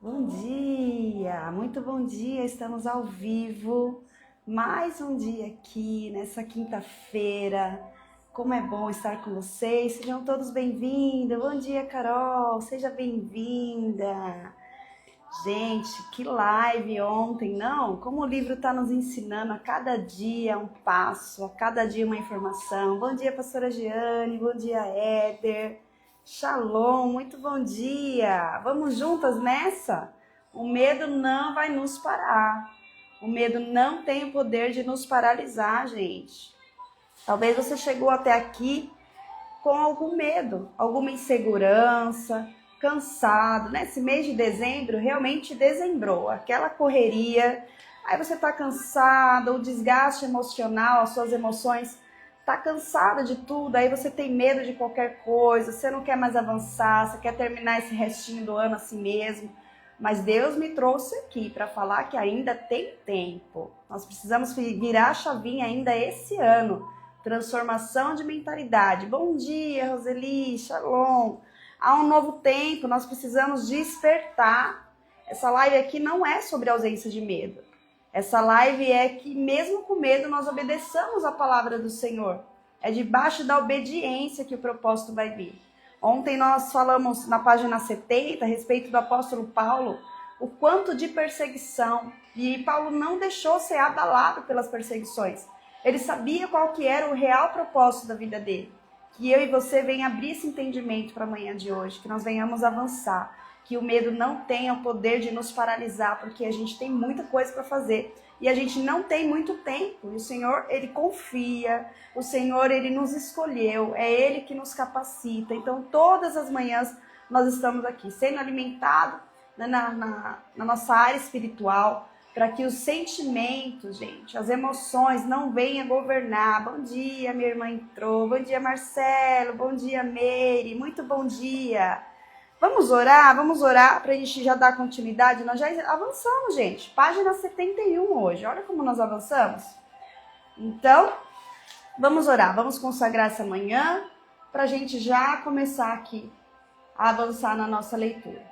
Bom dia, muito bom dia, estamos ao vivo, mais um dia aqui nessa quinta-feira, como é bom estar com vocês, sejam todos bem-vindos, bom dia Carol, seja bem-vinda. Gente, que live ontem, não? Como o livro está nos ensinando a cada dia um passo, a cada dia uma informação. Bom dia, pastora Giane, bom dia, Éder. Shalom, muito bom dia. Vamos juntas nessa? O medo não vai nos parar. O medo não tem o poder de nos paralisar, gente. Talvez você chegou até aqui com algum medo, alguma insegurança, cansado, né? Esse mês de dezembro realmente dezembrou, aquela correria, aí você tá cansado, o desgaste emocional, as suas emoções, tá cansada de tudo, aí você tem medo de qualquer coisa, você não quer mais avançar, você quer terminar esse restinho do ano assim mesmo, mas Deus me trouxe aqui para falar que ainda tem tempo, nós precisamos virar a chavinha ainda esse ano, transformação de mentalidade. Bom dia, Roseli, shalom. Há um novo tempo, nós precisamos despertar. Essa live aqui não é sobre ausência de medo. Essa live é que mesmo com medo nós obedeçamos a palavra do Senhor. É debaixo da obediência que o propósito vai vir. Ontem nós falamos na página 70 a respeito do apóstolo Paulo, o quanto de perseguição. E Paulo não deixou ser abalado pelas perseguições. Ele sabia qual que era o real propósito da vida dele. Que eu e você venham abrir esse entendimento para amanhã de hoje, que nós venhamos avançar, que o medo não tenha o poder de nos paralisar, porque a gente tem muita coisa para fazer e a gente não tem muito tempo. E o Senhor, Ele confia, o Senhor, Ele nos escolheu, é Ele que nos capacita. Então, todas as manhãs nós estamos aqui, sendo alimentados na nossa área espiritual, para que os sentimentos, gente, as emoções não venham governar. Bom dia, minha irmã entrou. Bom dia, Marcelo. Bom dia, Meire. Muito bom dia. Vamos orar para a gente já dar continuidade. Nós já avançamos, gente. Página 71 hoje. Olha como nós avançamos. Então, vamos orar. Vamos consagrar essa manhã para a gente já começar aqui a avançar na nossa leitura.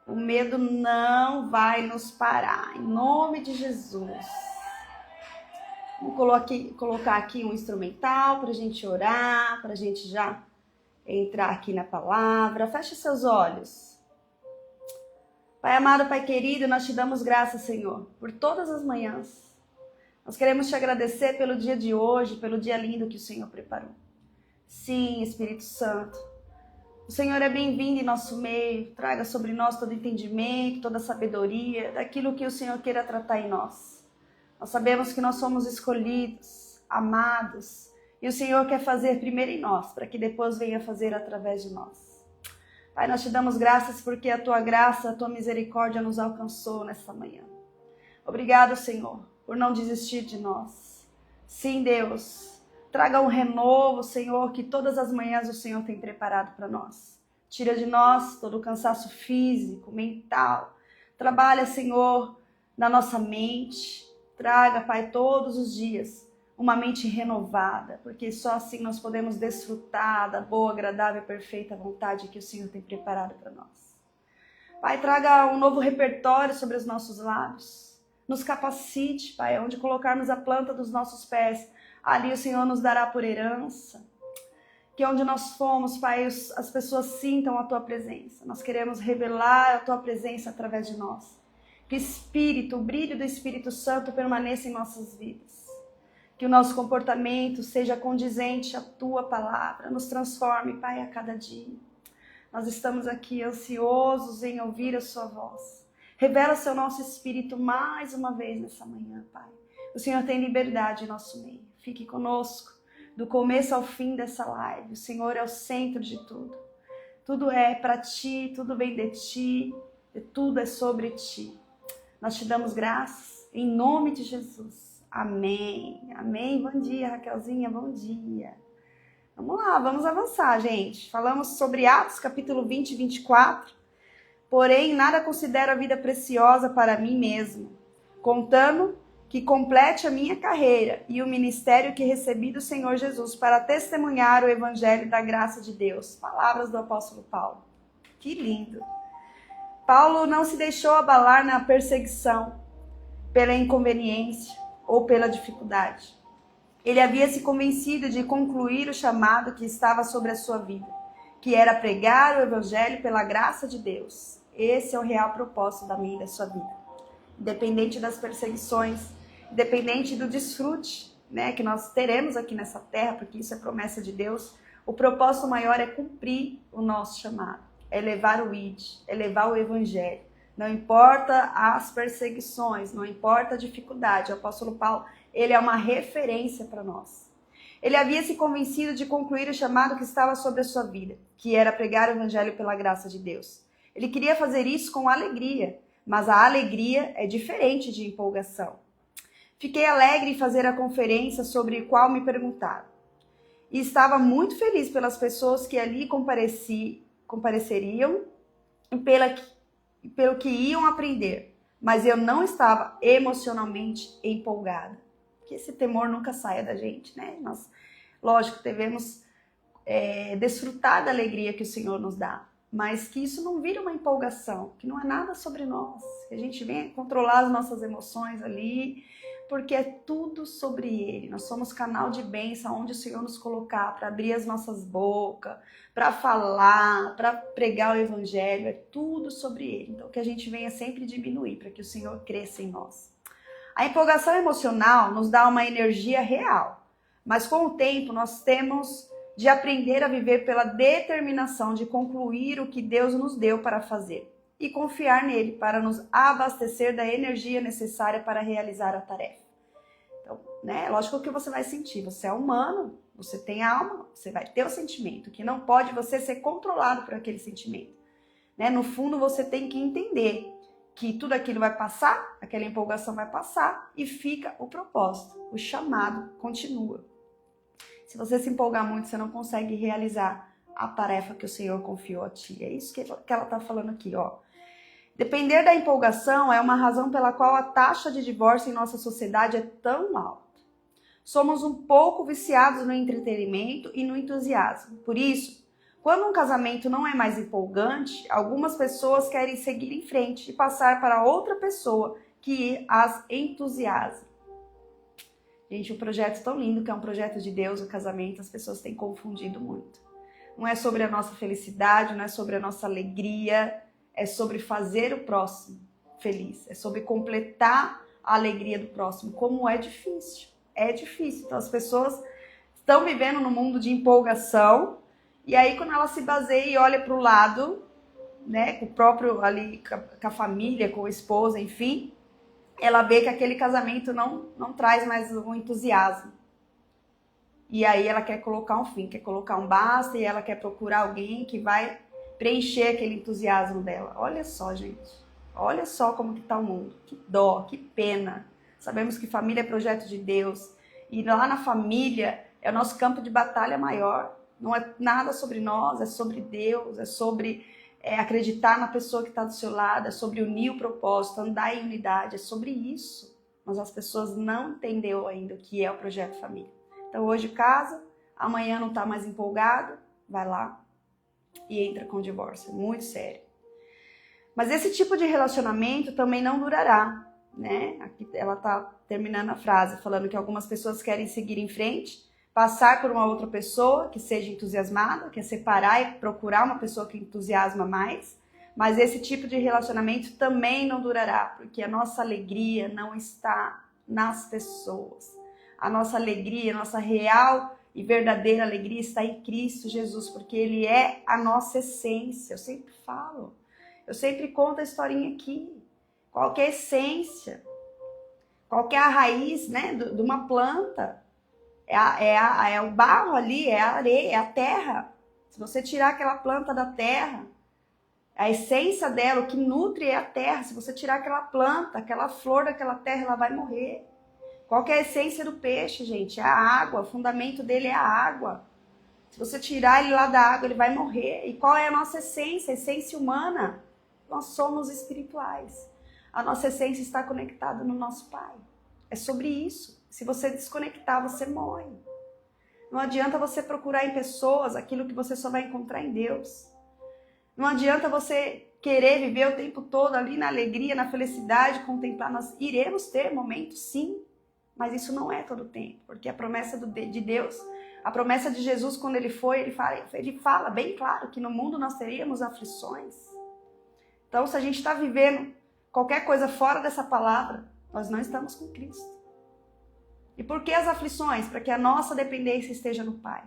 O medo não vai nos parar, em nome de Jesus. Vamos colocar aqui um instrumental para a gente orar, para a gente já entrar aqui na palavra. Feche seus olhos. Pai amado, Pai querido, nós te damos graças, Senhor, por todas as manhãs. Nós queremos te agradecer pelo dia de hoje, pelo dia lindo que o Senhor preparou. Sim, Espírito Santo. O Senhor é bem-vindo em nosso meio, traga sobre nós todo entendimento, toda sabedoria, daquilo que o Senhor queira tratar em nós. Nós sabemos que nós somos escolhidos, amados, e o Senhor quer fazer primeiro em nós, para que depois venha fazer através de nós. Pai, nós te damos graças porque a tua graça, a tua misericórdia nos alcançou nessa manhã. Obrigado, Senhor, por não desistir de nós. Sim, Deus. Traga um renovo, Senhor, que todas as manhãs o Senhor tem preparado para nós. Tira de nós todo o cansaço físico, mental. Trabalha, Senhor, na nossa mente. Traga, Pai, todos os dias uma mente renovada, porque só assim nós podemos desfrutar da boa, agradável e perfeita vontade que o Senhor tem preparado para nós. Pai, traga um novo repertório sobre os nossos lábios. Nos capacite, Pai, onde colocarmos a planta dos nossos pés, ali o Senhor nos dará por herança. Que onde nós fomos, Pai, as pessoas sintam a Tua presença. Nós queremos revelar a Tua presença através de nós. Que o Espírito, o brilho do Espírito Santo permaneça em nossas vidas. Que o nosso comportamento seja condizente à Tua palavra. Nos transforme, Pai, a cada dia. Nós estamos aqui ansiosos em ouvir a Sua voz. Revela seu nosso Espírito mais uma vez nessa manhã, Pai. O Senhor tem liberdade em nosso meio. Fique conosco, do começo ao fim dessa live. O Senhor é o centro de tudo. Tudo é para Ti, tudo vem de Ti, e tudo é sobre Ti. Nós te damos graças, em nome de Jesus. Amém. Amém. Bom dia, Raquelzinha, bom dia. Vamos lá, vamos avançar, gente. Falamos sobre Atos, capítulo 20 e 24. Porém, nada considero a vida preciosa para mim mesmo, contando que complete a minha carreira e o ministério que recebi do Senhor Jesus para testemunhar o evangelho da graça de Deus. Palavras do apóstolo Paulo. Que lindo! Paulo não se deixou abalar na perseguição, pela inconveniência ou pela dificuldade. Ele havia se convencido de concluir o chamado que estava sobre a sua vida, que era pregar o evangelho pela graça de Deus. Esse é o real propósito da minha e da sua vida. Independente das perseguições, independente do desfrute, né, que nós teremos aqui nessa terra, porque isso é promessa de Deus, o propósito maior é cumprir o nosso chamado, é levar o ID, é levar o evangelho. Não importa as perseguições, não importa a dificuldade. O apóstolo Paulo, ele é uma referência para nós. Ele havia se convencido de concluir o chamado que estava sobre a sua vida, que era pregar o evangelho pela graça de Deus. Ele queria fazer isso com alegria, mas a alegria é diferente de empolgação. Fiquei alegre em fazer a conferência sobre a qual me perguntaram. E estava muito feliz pelas pessoas que ali compareceriam e pelo que iam aprender. Mas eu não estava emocionalmente empolgada. Que esse temor nunca saia da gente, né? Nós, lógico, devemos desfrutar da alegria que o Senhor nos dá. Mas que isso não vire uma empolgação, que não é nada sobre nós. Que a gente venha controlar as nossas emoções ali, porque é tudo sobre Ele. Nós somos canal de bênção onde o Senhor nos colocar para abrir as nossas bocas, para falar, para pregar o Evangelho, é tudo sobre Ele. Então que a gente venha sempre diminuir para que o Senhor cresça em nós. A empolgação emocional nos dá uma energia real, mas com o tempo nós temos de aprender a viver pela determinação de concluir o que Deus nos deu para fazer e confiar nele para nos abastecer da energia necessária para realizar a tarefa. Então, né, lógico que você vai sentir, você é humano, você tem alma, você vai ter o sentimento, que não pode você ser controlado por aquele sentimento. Né? No fundo, você tem que entender que tudo aquilo vai passar, aquela empolgação vai passar e fica o propósito, o chamado continua. Se você se empolgar muito, você não consegue realizar a tarefa que o Senhor confiou a ti. É isso que ela está falando aqui, ó. Depender da empolgação é uma razão pela qual a taxa de divórcio em nossa sociedade é tão alta. Somos um pouco viciados no entretenimento e no entusiasmo. Por isso, quando um casamento não é mais empolgante, algumas pessoas querem seguir em frente e passar para outra pessoa que as entusiasma. Gente, um projeto tão lindo que é um projeto de Deus, o casamento, as pessoas têm confundido muito. Não é sobre a nossa felicidade, não é sobre a nossa alegria, é sobre fazer o próximo feliz, é sobre completar a alegria do próximo, como é difícil. É difícil. Então as pessoas estão vivendo num mundo de empolgação e aí quando ela se baseia e olha para o lado, né, com o próprio ali, com a família, com a esposa, enfim, ela vê que aquele casamento não traz mais um entusiasmo. E aí ela quer colocar um fim, quer colocar um basta e ela quer procurar alguém que vai preencher aquele entusiasmo dela. Olha só, gente. Olha só como que tá o mundo. Que dó, que pena. Sabemos que família é projeto de Deus. E lá na família é o nosso campo de batalha maior. Não é nada sobre nós, é sobre Deus, é sobre acreditar na pessoa que está do seu lado, é sobre unir o propósito, andar em unidade, é sobre isso. Mas as pessoas não entenderam ainda o que é o projeto família. Então hoje casa, amanhã não está mais empolgado, vai lá e entra com o divórcio. Muito sério. Mas esse tipo de relacionamento também não durará, né? Aqui ela está terminando a frase falando que algumas pessoas querem seguir em frente, passar por uma outra pessoa que seja entusiasmada, quer separar e procurar uma pessoa que entusiasma mais, mas esse tipo de relacionamento também não durará, porque a nossa alegria não está nas pessoas. A nossa alegria, a nossa real e verdadeira alegria está em Cristo Jesus, porque Ele é a nossa essência. Eu sempre falo, eu sempre conto a historinha aqui. Qual que é a essência? Qual que é a raiz, né, de uma planta? É o barro ali, é a areia, é a terra. Se você tirar aquela planta da terra, a essência dela, o que nutre é a terra. Se você tirar aquela planta, aquela flor daquela terra, ela vai morrer. Qual que é a essência do peixe, gente? É a água, o fundamento dele é a água. Se você tirar ele lá da água, ele vai morrer. E qual é a nossa essência? A essência humana? Nós somos espirituais. A nossa essência está conectada no nosso Pai. É sobre isso. Se você desconectar, você morre. Não adianta você procurar em pessoas aquilo que você só vai encontrar em Deus. Não adianta você querer viver o tempo todo ali na alegria, na felicidade, contemplar. Nós iremos ter momentos, sim, mas isso não é todo o tempo, porque a promessa de Deus, a promessa de Jesus, quando ele foi, ele fala bem claro que no mundo nós teríamos aflições. Então, se a gente está vivendo qualquer coisa fora dessa palavra, nós não estamos com Cristo. E por que as aflições? Para que a nossa dependência esteja no Pai.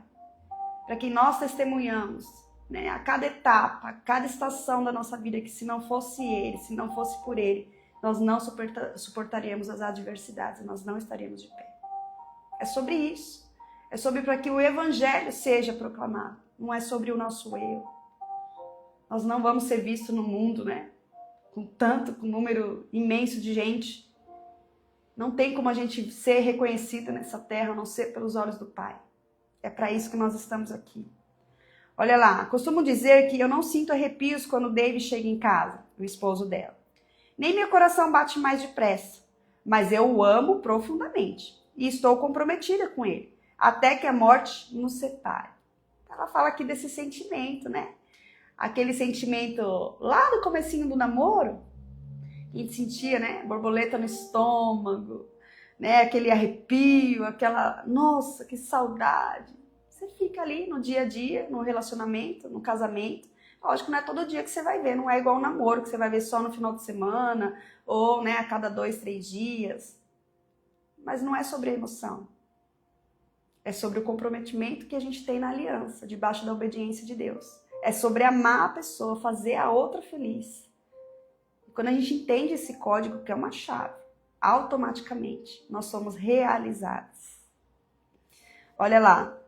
Para que nós testemunhamos, né, a cada etapa, a cada estação da nossa vida, que se não fosse Ele, se não fosse por Ele, nós não suportaríamos as adversidades, nós não estaríamos de pé. É sobre isso. É sobre para que o Evangelho seja proclamado. Não é sobre o nosso eu. Nós não vamos ser vistos no mundo, né? Com um número imenso de gente. Não tem como a gente ser reconhecido nessa terra, a não ser pelos olhos do Pai. É para isso que nós estamos aqui. Olha lá, costumo dizer que eu não sinto arrepios quando Dave chega em casa, o esposo dela. Nem meu coração bate mais depressa, mas eu o amo profundamente e estou comprometida com ele, até que a morte nos separe. Ela fala aqui desse sentimento, né? Aquele sentimento lá no comecinho do namoro, a gente sentia, né? Borboleta no estômago, né? Aquele arrepio, aquela, nossa, que saudade. Você fica ali no dia a dia, no relacionamento, no casamento. Lógico, não é todo dia que você vai ver, não é igual o namoro, que você vai ver só no final de semana, ou, né, a cada 2, 3 dias. Mas não é sobre a emoção. É sobre o comprometimento que a gente tem na aliança, debaixo da obediência de Deus. É sobre amar a pessoa, fazer a outra feliz. E quando a gente entende esse código, que é uma chave, automaticamente nós somos realizados. Olha lá.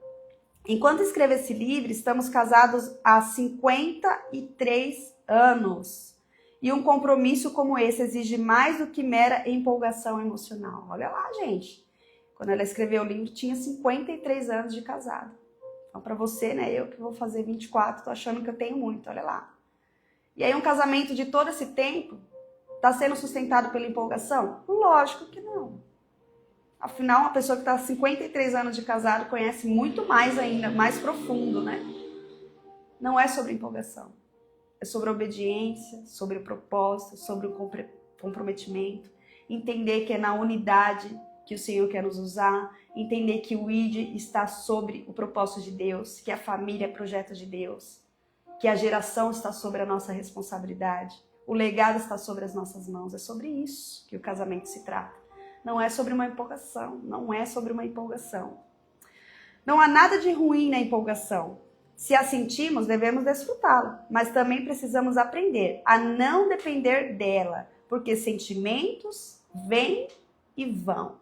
Enquanto escrevo esse livro, estamos casados há 53 anos. E um compromisso como esse exige mais do que mera empolgação emocional. Olha lá, gente. Quando ela escreveu o livro, tinha 53 anos de casado. Então, para você, né, eu que vou fazer 24, tô achando que eu tenho muito, olha lá. E aí, um casamento de todo esse tempo está sendo sustentado pela empolgação? Lógico que não. Afinal, uma pessoa que está há 53 anos de casado conhece muito mais ainda, mais profundo, né? Não é sobre empolgação. É sobre a obediência, sobre o propósito, sobre o comprometimento. Entender que é na unidade que o Senhor quer nos usar. Entender que o ID está sobre o propósito de Deus, que a família é projeto de Deus, que a geração está sobre a nossa responsabilidade, o legado está sobre as nossas mãos. É sobre isso que o casamento se trata. Não é sobre uma empolgação, não é sobre uma empolgação. Não há nada de ruim na empolgação. Se a sentimos, devemos desfrutá-la, mas também precisamos aprender a não depender dela, porque sentimentos vêm e vão.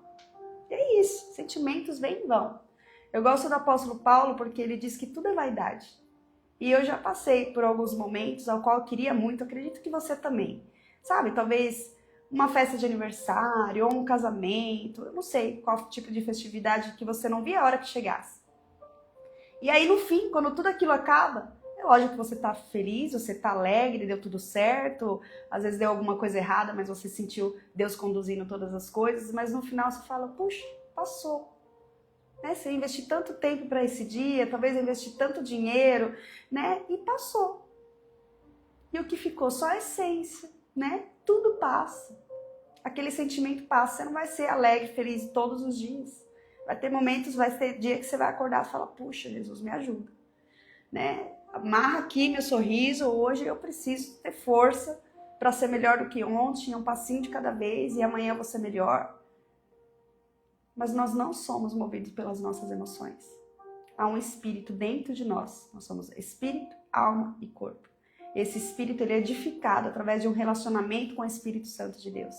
E é isso, sentimentos vêm e vão. Eu gosto do apóstolo Paulo porque ele diz que tudo é vaidade. E eu já passei por alguns momentos ao qual eu queria muito, acredito que você também. Sabe, talvez uma festa de aniversário ou um casamento, eu não sei qual tipo de festividade que você não via a hora que chegasse. E aí no fim, quando tudo aquilo acaba, é lógico que você tá feliz, você tá alegre, deu tudo certo, às vezes deu alguma coisa errada, mas você sentiu Deus conduzindo todas as coisas, mas no final você fala, puxa, passou. Né? Você investiu tanto tempo para esse dia, talvez investir tanto dinheiro, né? E passou. E o que ficou? Só a essência, né? Tudo passa. Aquele sentimento passa. Você não vai ser alegre, feliz todos os dias. Vai ter momentos, vai ter dia que você vai acordar e falar, puxa, Jesus, me ajuda. Né? Amarra aqui meu sorriso, hoje eu preciso ter força para ser melhor do que ontem, um passinho de cada vez, e amanhã eu vou ser melhor. Mas nós não somos movidos pelas nossas emoções. Há um espírito dentro de nós. Nós somos espírito, alma e corpo. Esse espírito ele é edificado através de um relacionamento com o Espírito Santo de Deus.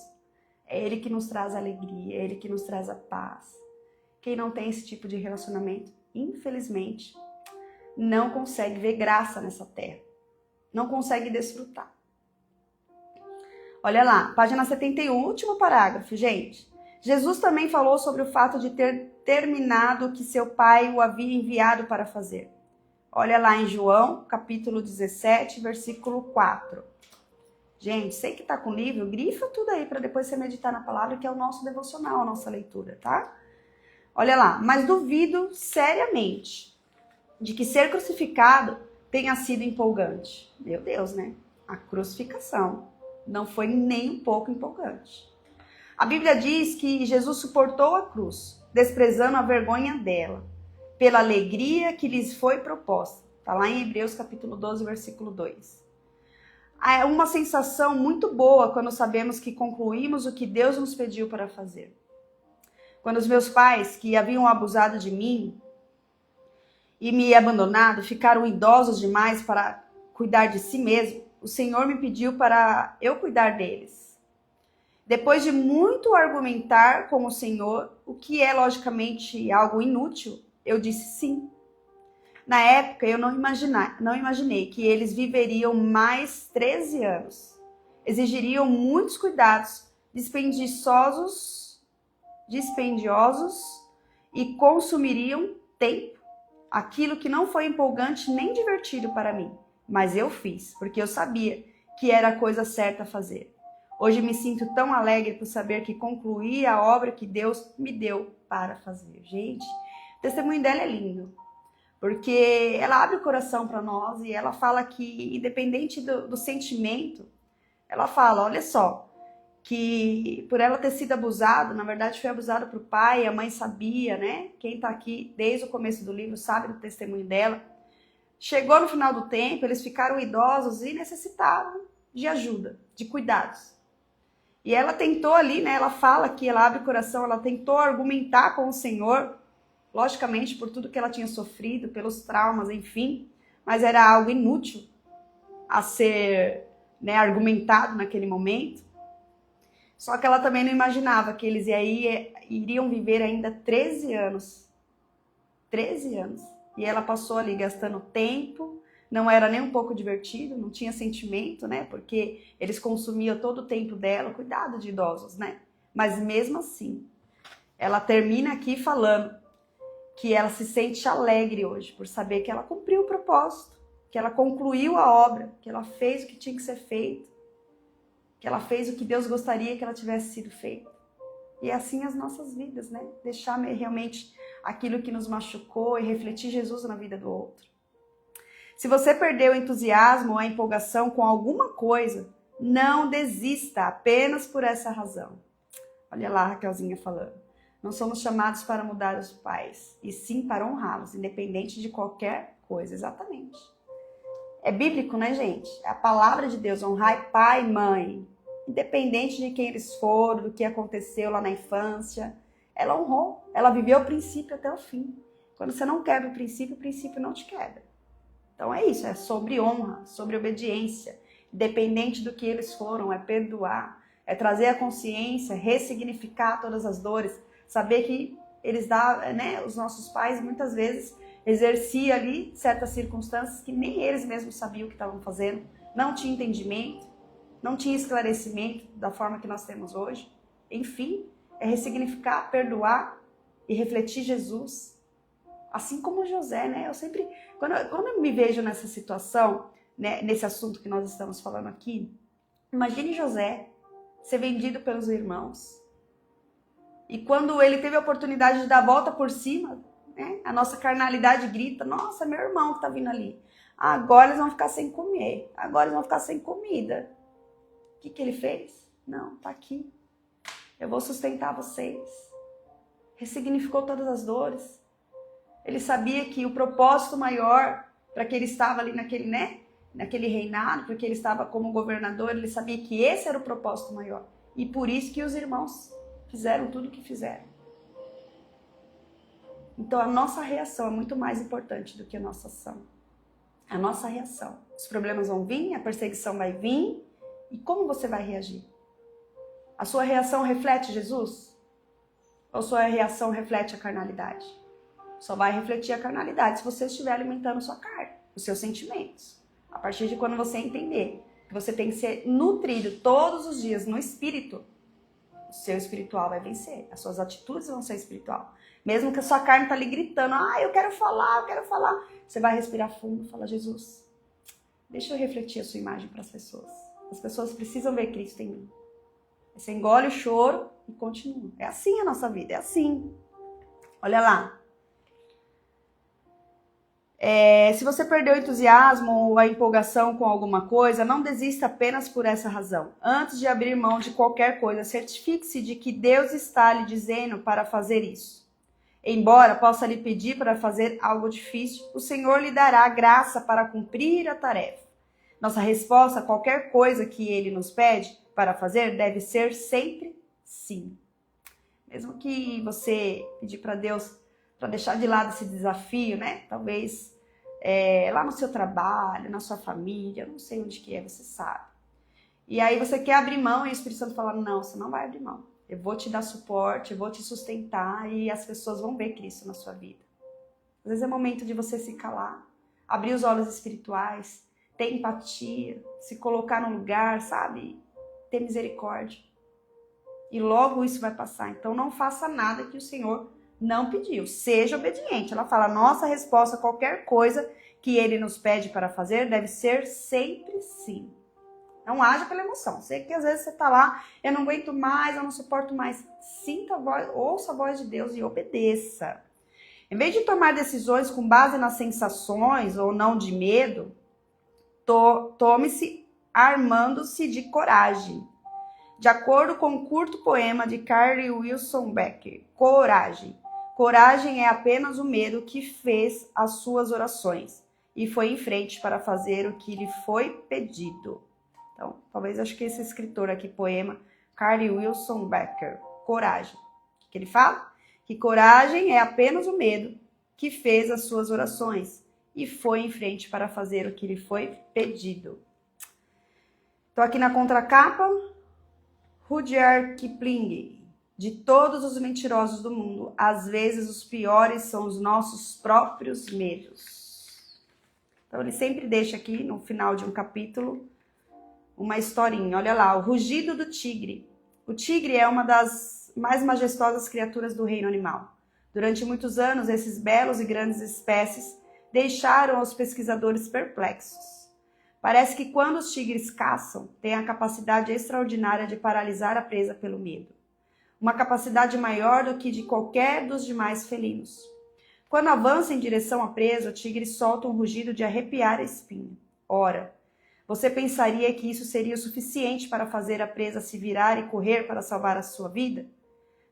É ele que nos traz a alegria, é ele que nos traz a paz. Quem não tem esse tipo de relacionamento, infelizmente, não consegue ver graça nessa terra. Não consegue desfrutar. Olha lá, página 71, último parágrafo, gente. Jesus também falou sobre o fato de ter terminado o que seu pai o havia enviado para fazer. Olha lá em João, capítulo 17, versículo 4. Gente, sei que tá com o livro, grifa tudo aí para depois você meditar na palavra, que é o nosso devocional, a nossa leitura, tá? Olha lá, mas duvido seriamente de que ser crucificado tenha sido empolgante? Meu Deus, né? A crucificação não foi nem um pouco empolgante. A Bíblia diz que Jesus suportou a cruz, desprezando a vergonha dela, pela alegria que lhes foi proposta. Está lá em Hebreus capítulo 12, versículo 2. É uma sensação muito boa quando sabemos que concluímos o que Deus nos pediu para fazer. Quando os meus pais, que haviam abusado de mim e me abandonado, ficaram idosos demais para cuidar de si mesmo, o Senhor me pediu para eu cuidar deles. Depois de muito argumentar com o Senhor, o que é logicamente algo inútil, eu disse sim. Na época, eu não imaginei que eles viveriam mais 13 anos. Exigiriam muitos cuidados dispendiosos e consumiriam tempo. Aquilo que não foi empolgante nem divertido para mim. Mas eu fiz, porque eu sabia que era a coisa certa a fazer. Hoje me sinto tão alegre por saber que concluí a obra que Deus me deu para fazer. Gente, o testemunho dela é lindo. Porque ela abre o coração para nós e ela fala que, independente do sentimento, ela fala, olha só, que por ela ter sido abusada, na verdade foi abusada por pai, a mãe sabia, né? Quem tá aqui desde o começo do livro sabe do testemunho dela. Chegou no final do tempo, eles ficaram idosos e necessitavam de ajuda, de cuidados. E ela tentou ali, né? Ela fala que ela abre o coração, ela tentou argumentar com o Senhor, logicamente por tudo que ela tinha sofrido, pelos traumas, enfim, mas era algo inútil a ser, né, argumentado naquele momento. Só que ela também não imaginava que eles iriam viver ainda 13 anos. 13 anos. E ela passou ali gastando tempo, não era nem um pouco divertido, não tinha sentimento, né? Porque eles consumiam todo o tempo dela, cuidado de idosos, né? Mas mesmo assim, ela termina aqui falando que ela se sente alegre hoje por saber que ela cumpriu o propósito, que ela concluiu a obra, que ela fez o que tinha que ser feito, que ela fez o que Deus gostaria que ela tivesse sido feito. E assim as nossas vidas, né? Deixar realmente aquilo que nos machucou e refletir Jesus na vida do outro. Se você perdeu o entusiasmo ou a empolgação com alguma coisa, não desista apenas por essa razão. Olha lá a Raquelzinha falando. Não somos chamados para mudar os pais, e sim para honrá-los, independente de qualquer coisa. Exatamente. É bíblico, né, gente? É a palavra de Deus, honrar pai e mãe. Independente de quem eles foram, do que aconteceu lá na infância. Ela honrou, ela viveu o princípio até o fim. Quando você não quebra o princípio não te quebra. Então é isso, é sobre honra, sobre obediência. Independente do que eles foram, é perdoar, é trazer a consciência, ressignificar todas as dores. Saber que eles davam, né, os nossos pais muitas vezes exerciam ali certas circunstâncias que nem eles mesmos sabiam o que estavam fazendo, não tinha entendimento, não tinha esclarecimento da forma que nós temos hoje. Enfim, é ressignificar, perdoar e refletir Jesus. Assim como José, né? Eu sempre, quando eu me vejo nessa situação, né, nesse assunto que nós estamos falando aqui, imagine José ser vendido pelos irmãos. E quando ele teve a oportunidade de dar a volta por cima, né, a nossa carnalidade grita, nossa, meu irmão que tá vindo ali. Agora eles vão ficar sem comer, agora eles vão ficar sem comida. O que ele fez? Não, tá aqui. Eu vou sustentar vocês. Ressignificou todas as dores. Ele sabia que o propósito maior para que ele estava ali naquele reinado, porque ele estava como governador, ele sabia que esse era o propósito maior. E por isso que os irmãos fizeram tudo o que fizeram. Então a nossa reação é muito mais importante do que a nossa ação. A nossa reação. Os problemas vão vir, a perseguição vai vir. E como você vai reagir? A sua reação reflete Jesus? Ou sua reação reflete a carnalidade? Só vai refletir a carnalidade se você estiver alimentando sua carne, os seus sentimentos. A partir de quando você entender que você tem que ser nutrido todos os dias no espírito, o seu espiritual vai vencer. As suas atitudes vão ser espiritual. Mesmo que a sua carne está ali gritando, eu quero falar. Você vai respirar fundo e falar, Jesus, deixa eu refletir a sua imagem para as pessoas. As pessoas precisam ver Cristo em mim. Você engole o choro e continua. É assim a nossa vida, é assim. Olha lá. Se você perdeu o entusiasmo ou a empolgação com alguma coisa, não desista apenas por essa razão. Antes de abrir mão de qualquer coisa, certifique-se de que Deus está lhe dizendo para fazer isso. Embora possa lhe pedir para fazer algo difícil, o Senhor lhe dará graça para cumprir a tarefa. Nossa resposta a qualquer coisa que Ele nos pede para fazer deve ser sempre sim. Mesmo que você pedir para Deus para deixar de lado esse desafio, né? Talvez lá no seu trabalho, na sua família, não sei onde que é, você sabe. E aí você quer abrir mão e o Espírito Santo fala, não, você não vai abrir mão. Eu vou te dar suporte, eu vou te sustentar e as pessoas vão ver Cristo na sua vida. Às vezes é momento de você se calar, abrir os olhos espirituais, ter empatia, se colocar no lugar, sabe? Ter misericórdia. E logo isso vai passar. Então não faça nada que o Senhor não pediu. Seja obediente. Ela fala, nossa resposta a qualquer coisa que Ele nos pede para fazer deve ser sempre sim. Não haja pela emoção. Sei que às vezes você está lá, eu não aguento mais, eu não suporto mais. Sinta a voz, ouça a voz de Deus e obedeça. Em vez de tomar decisões com base nas sensações ou não de medo, tome-se armando-se de coragem. De acordo com o curto poema de Carly Wilson Becker, Coragem. Coragem é apenas o medo que fez as suas orações e foi em frente para fazer o que lhe foi pedido. Então, talvez acho que esse escritor aqui, poema, Carly Wilson Becker, Coragem. O que ele fala? Que coragem é apenas o medo que fez as suas orações e foi em frente para fazer o que lhe foi pedido. Estou aqui na contracapa, Rudyard Kipling. De todos os mentirosos do mundo, às vezes os piores são os nossos próprios medos. Então ele sempre deixa aqui, no final de um capítulo, uma historinha. Olha lá, o rugido do tigre. O tigre é uma das mais majestosas criaturas do reino animal. Durante muitos anos, esses belos e grandes espécies deixaram os pesquisadores perplexos. Parece que quando os tigres caçam, têm a capacidade extraordinária de paralisar a presa pelo medo. Uma capacidade maior do que de qualquer dos demais felinos. Quando avança em direção à presa, o tigre solta um rugido de arrepiar a espinha. Ora, você pensaria que isso seria o suficiente para fazer a presa se virar e correr para salvar a sua vida?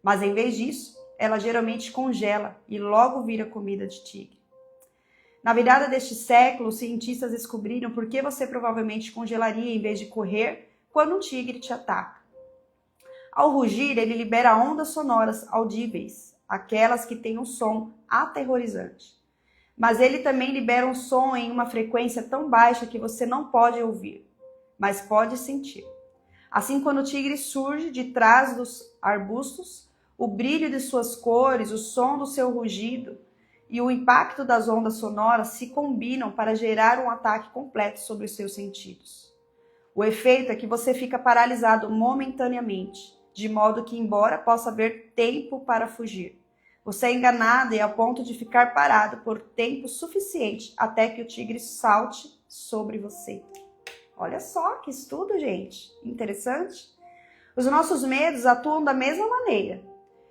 Mas em vez disso, ela geralmente congela e logo vira comida de tigre. Na virada deste século, os cientistas descobriram por que você provavelmente congelaria em vez de correr quando um tigre te ataca. Ao rugir, ele libera ondas sonoras audíveis, aquelas que têm um som aterrorizante. Mas ele também libera um som em uma frequência tão baixa que você não pode ouvir, mas pode sentir. Assim, quando o tigre surge de trás dos arbustos, o brilho de suas cores, o som do seu rugido e o impacto das ondas sonoras se combinam para gerar um ataque completo sobre os seus sentidos. O efeito é que você fica paralisado momentaneamente, de modo que, embora possa haver tempo para fugir, você é enganado e a ponto de ficar parado por tempo suficiente até que o tigre salte sobre você. Olha só que estudo, gente. Interessante. Os nossos medos atuam da mesma maneira.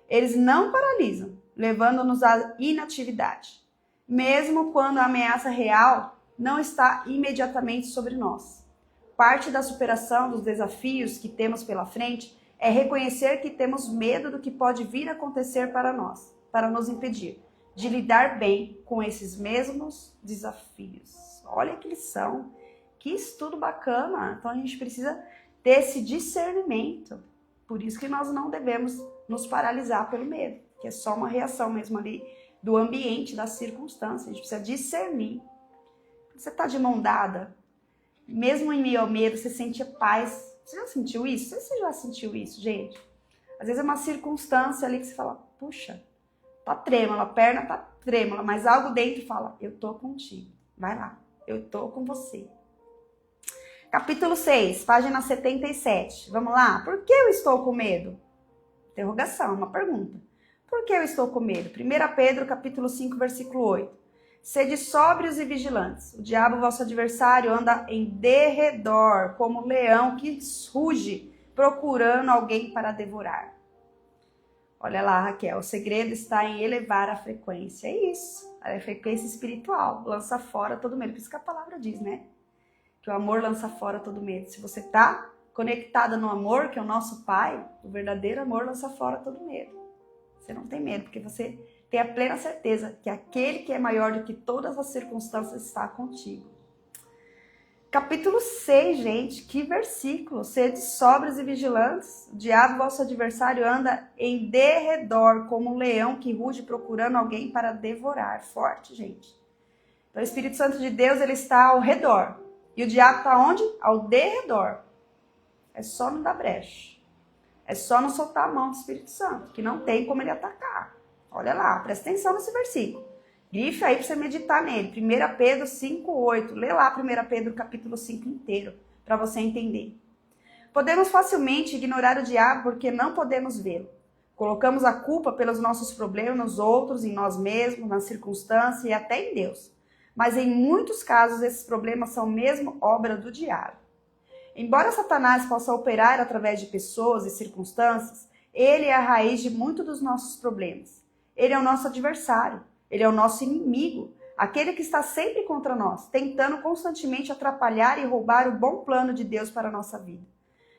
Eles não paralisam, levando-nos à inatividade, mesmo quando a ameaça real não está imediatamente sobre nós. Parte da superação dos desafios que temos pela frente é reconhecer que temos medo do que pode vir a acontecer para nós, para nos impedir de lidar bem com esses mesmos desafios. Olha que lição, que estudo bacana. Então a gente precisa ter esse discernimento. Por isso que nós não devemos nos paralisar pelo medo, que é só uma reação mesmo ali do ambiente, da circunstância. A gente precisa discernir. Você está de mão dada, mesmo em meio ao medo, você sente paz. Você já sentiu isso? Não sei se você já sentiu isso, gente. Às vezes é uma circunstância ali que você fala, puxa, tá trêmula, a perna tá trêmula, mas algo dentro fala, eu tô contigo, vai lá, eu tô com você. Capítulo 6, página 77. Vamos lá? Por que eu estou com medo? Interrogação, uma pergunta. Por que eu estou com medo? 1 Pedro, capítulo 5, versículo 8. Sede sóbrios e vigilantes. O diabo, vosso adversário, anda em derredor, como um leão que ruge, procurando alguém para devorar. Olha lá, Raquel, o segredo está em elevar a frequência. É isso. A frequência espiritual lança fora todo medo. Por isso que a palavra diz, né? Que o amor lança fora todo medo. Se você tá conectada no amor, que é o nosso Pai, o verdadeiro amor lança fora todo medo. Você não tem medo, porque você tem a plena certeza que aquele que é maior do que todas as circunstâncias está contigo. Capítulo 6, gente, que versículo. Sede sóbrios e vigilantes. O diabo, vosso adversário, anda em derredor, como um leão que ruge procurando alguém para devorar. Forte, gente. Então, o Espírito Santo de Deus, ele está ao redor. E o diabo está onde? Ao derredor. É só não dar brecha. É só não soltar a mão do Espírito Santo, que não tem como ele atacar. Olha lá, presta atenção nesse versículo. Grife aí para você meditar nele. 1 Pedro 5:8. Lê lá 1 Pedro capítulo 5 inteiro, para você entender. Podemos facilmente ignorar o diabo porque não podemos vê-lo. Colocamos a culpa pelos nossos problemas nos outros, em nós mesmos, nas circunstâncias e até em Deus. Mas em muitos casos esses problemas são mesmo obra do diabo. Embora Satanás possa operar através de pessoas e circunstâncias, ele é a raiz de muitos dos nossos problemas. Ele é o nosso adversário. Ele é o nosso inimigo, aquele que está sempre contra nós, tentando constantemente atrapalhar e roubar o bom plano de Deus para a nossa vida.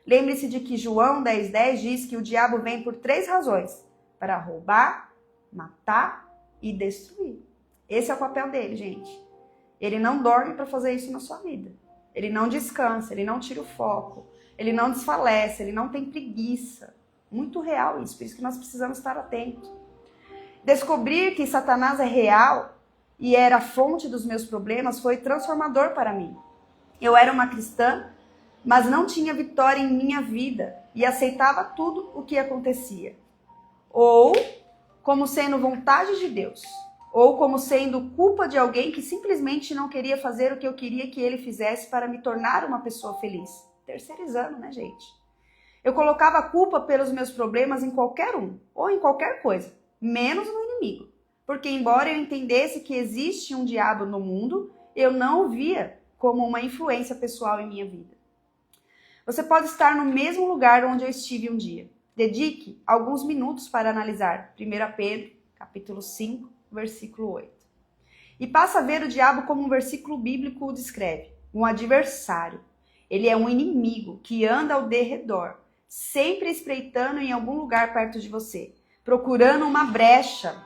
Lembre-se de que João 10:10 diz que o diabo vem por 3 razões: para roubar, matar e destruir. Esse é o papel dele, gente. Ele não dorme para fazer isso na sua vida. Ele não descansa, ele não tira o foco, ele não desfalece, ele não tem preguiça. Muito real isso, por isso que nós precisamos estar atentos. Descobrir que Satanás é real e era a fonte dos meus problemas foi transformador para mim. Eu era uma cristã, mas não tinha vitória em minha vida e aceitava tudo o que acontecia. Ou como sendo vontade de Deus, ou como sendo culpa de alguém que simplesmente não queria fazer o que eu queria que ele fizesse para me tornar uma pessoa feliz. Terceirizando, né, gente? Eu colocava a culpa pelos meus problemas em qualquer um, ou em qualquer coisa. Menos no inimigo. Porque embora eu entendesse que existe um diabo no mundo, eu não o via como uma influência pessoal em minha vida. Você pode estar no mesmo lugar onde eu estive um dia. Dedique alguns minutos para analisar 1 Pedro, capítulo 5, versículo 8. E passa a ver o diabo como um versículo bíblico o descreve. Um adversário. Ele é um inimigo que anda ao derredor, sempre espreitando em algum lugar perto de você. Procurando uma brecha.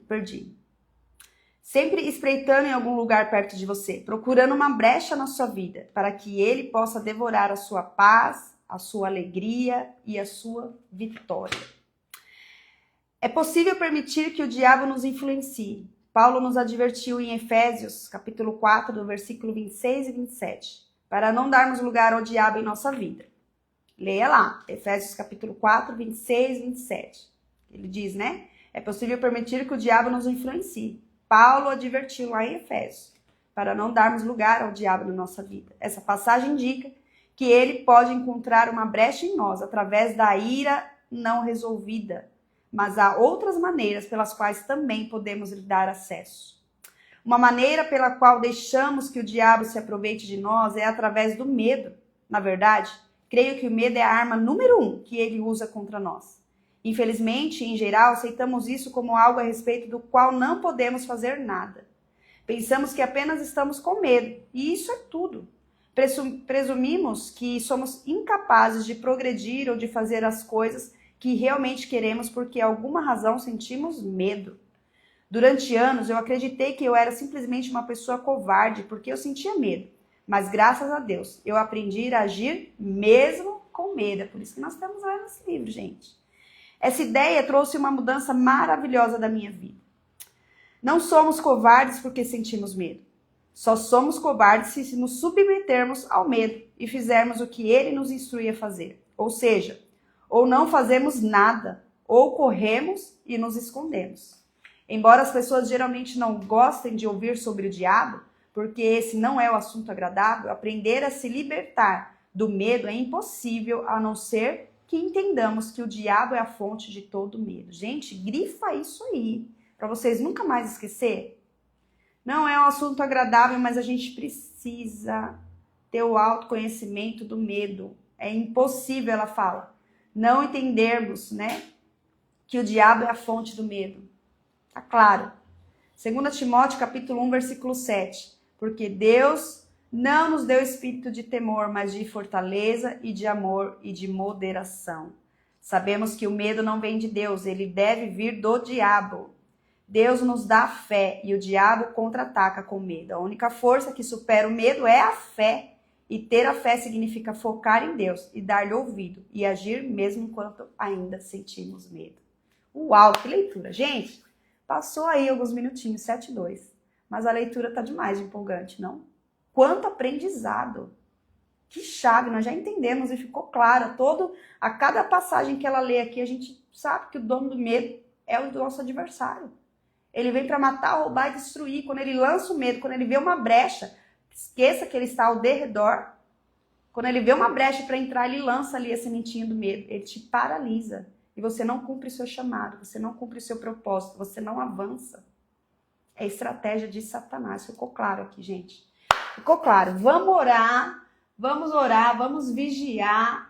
Perdi. Sempre espreitando em algum lugar perto de você. Procurando uma brecha na sua vida. Para que ele possa devorar a sua paz, a sua alegria e a sua vitória. É possível permitir que o diabo nos influencie. Paulo nos advertiu em Efésios, capítulo 4, do versículo 26 e 27. Para não darmos lugar ao diabo em nossa vida. Leia lá, Efésios capítulo 4, 26 e 27. Ele diz, né? É possível permitir que o diabo nos influencie. Paulo advertiu lá em Efésios, para não darmos lugar ao diabo na nossa vida. Essa passagem indica que ele pode encontrar uma brecha em nós através da ira não resolvida. Mas há outras maneiras pelas quais também podemos lhe dar acesso. Uma maneira pela qual deixamos que o diabo se aproveite de nós é através do medo. Na verdade, creio que o medo é a arma número 1 que ele usa contra nós. Infelizmente, em geral, aceitamos isso como algo a respeito do qual não podemos fazer nada. Pensamos que apenas estamos com medo, e isso é tudo. Presumimos que somos incapazes de progredir ou de fazer as coisas que realmente queremos porque, por alguma razão, sentimos medo. Durante anos, eu acreditei que eu era simplesmente uma pessoa covarde porque eu sentia medo. Mas graças a Deus, eu aprendi a agir mesmo com medo. É por isso que nós estamos lendo esse livro, gente. Essa ideia trouxe uma mudança maravilhosa da minha vida. Não somos covardes porque sentimos medo. Só somos covardes se nos submetermos ao medo e fizermos o que ele nos instrui a fazer. Ou seja, ou não fazemos nada, ou corremos e nos escondemos. Embora as pessoas geralmente não gostem de ouvir sobre o diabo, porque esse não é o assunto agradável, aprender a se libertar do medo é impossível a não ser que entendamos que o diabo é a fonte de todo medo. Gente, grifa isso aí, para vocês nunca mais esquecer. Não é um assunto agradável, mas a gente precisa ter o autoconhecimento do medo. É impossível, ela fala, não entendermos, né, que o diabo é a fonte do medo. Tá claro. 2 Timóteo capítulo 1, versículo 7. Porque Deus não nos deu espírito de temor, mas de fortaleza e de amor e de moderação. Sabemos que o medo não vem de Deus, ele deve vir do diabo. Deus nos dá fé e o diabo contra-ataca com medo. A única força que supera o medo é a fé. E ter a fé significa focar em Deus e dar-lhe ouvido e agir mesmo enquanto ainda sentimos medo. Uau, que leitura! Gente, passou aí alguns minutinhos, 7:02. Mas a leitura tá demais de empolgante, não? Quanto aprendizado! Que chave, nós já entendemos e ficou claro. A cada passagem que ela lê aqui, a gente sabe que o dono do medo é o nosso adversário. Ele vem para matar, roubar e destruir. Quando ele lança o medo, quando ele vê uma brecha, esqueça que ele está ao derredor. Quando ele vê uma brecha para entrar, ele lança ali a sementinha do medo. Ele te paralisa. E você não cumpre o seu chamado, você não cumpre o seu propósito, você não avança. É estratégia de Satanás. Ficou claro aqui, gente? Ficou claro. Vamos orar, vamos vigiar.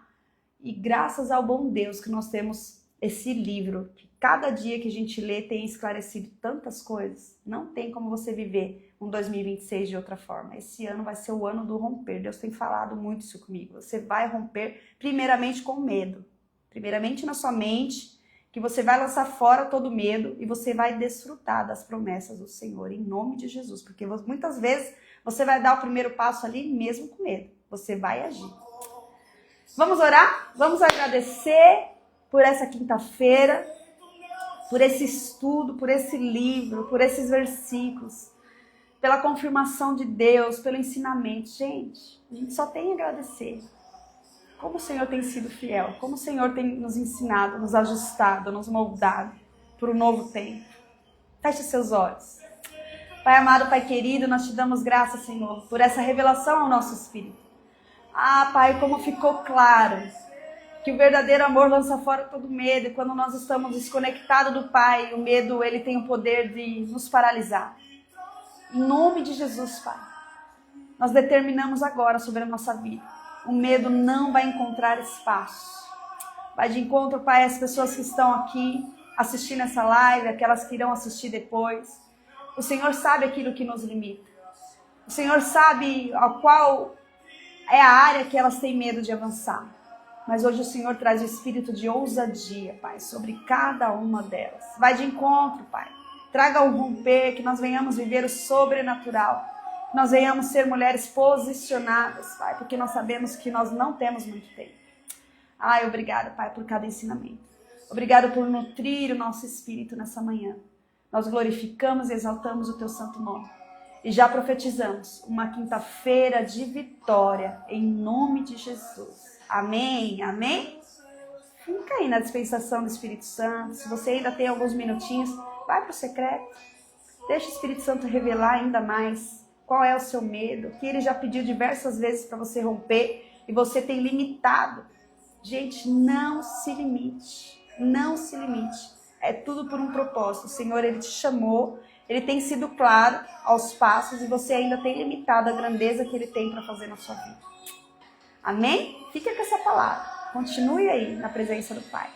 E graças ao bom Deus que nós temos esse livro, que cada dia que a gente lê tem esclarecido tantas coisas. Não tem como você viver um 2026 de outra forma. Esse ano vai ser o ano do romper. Deus tem falado muito isso comigo. Você vai romper primeiramente com medo. Primeiramente na sua mente, que você vai lançar fora todo medo e você vai desfrutar das promessas do Senhor, em nome de Jesus. Porque muitas vezes você vai dar o primeiro passo ali mesmo com medo. Você vai agir. Vamos orar? Vamos agradecer por essa quinta-feira, por esse estudo, por esse livro, por esses versículos, pela confirmação de Deus, pelo ensinamento. Gente, a gente só tem a agradecer. Como o Senhor tem sido fiel, como o Senhor tem nos ensinado, nos ajustado, nos moldado para o novo tempo. Feche seus olhos. Pai amado, Pai querido, nós te damos graças, Senhor, por essa revelação ao nosso espírito. Ah, Pai, como ficou claro que o verdadeiro amor lança fora todo medo. E quando nós estamos desconectados do Pai, o medo ele tem o poder de nos paralisar. Em nome de Jesus, Pai, nós determinamos agora sobre a nossa vida. O medo não vai encontrar espaço. Vai de encontro, Pai, às pessoas que estão aqui assistindo essa live, aquelas que irão assistir depois. O Senhor sabe aquilo que nos limita. O Senhor sabe qual é a área que elas têm medo de avançar. Mas hoje o Senhor traz o espírito de ousadia, Pai, sobre cada uma delas. Vai de encontro, Pai. Traga o romper, que nós venhamos viver o sobrenatural. Que nós venhamos ser mulheres posicionadas, Pai, porque nós sabemos que nós não temos muito tempo. Ai, obrigada, Pai, por cada ensinamento. Obrigada por nutrir o nosso espírito nessa manhã. Nós glorificamos e exaltamos o Teu santo nome. E já profetizamos uma quinta-feira de vitória, em nome de Jesus. Amém, amém? Fica aí na dispensação do Espírito Santo. Se você ainda tem alguns minutinhos, vai para o secreto. Deixa o Espírito Santo revelar ainda mais qual é o seu medo, que ele já pediu diversas vezes para você romper e você tem limitado. Gente, não se limite. Não se limite. É tudo por um propósito. O Senhor, ele te chamou, ele tem sido claro aos passos e você ainda tem limitado a grandeza que ele tem para fazer na sua vida. Amém? Fica com essa palavra. Continue aí na presença do Pai.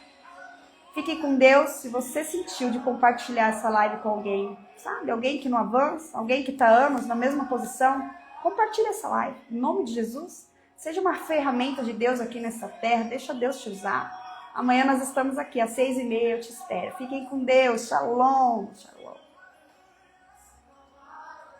Fique com Deus. Se você sentiu de compartilhar essa live com alguém, sabe? Alguém que não avança, alguém que está anos na mesma posição, compartilhe essa live. Em nome de Jesus, seja uma ferramenta de Deus aqui nessa terra. Deixa Deus te usar. Amanhã nós estamos aqui às 6h30. Eu te espero. Fiquem com Deus. Shalom. Shalom.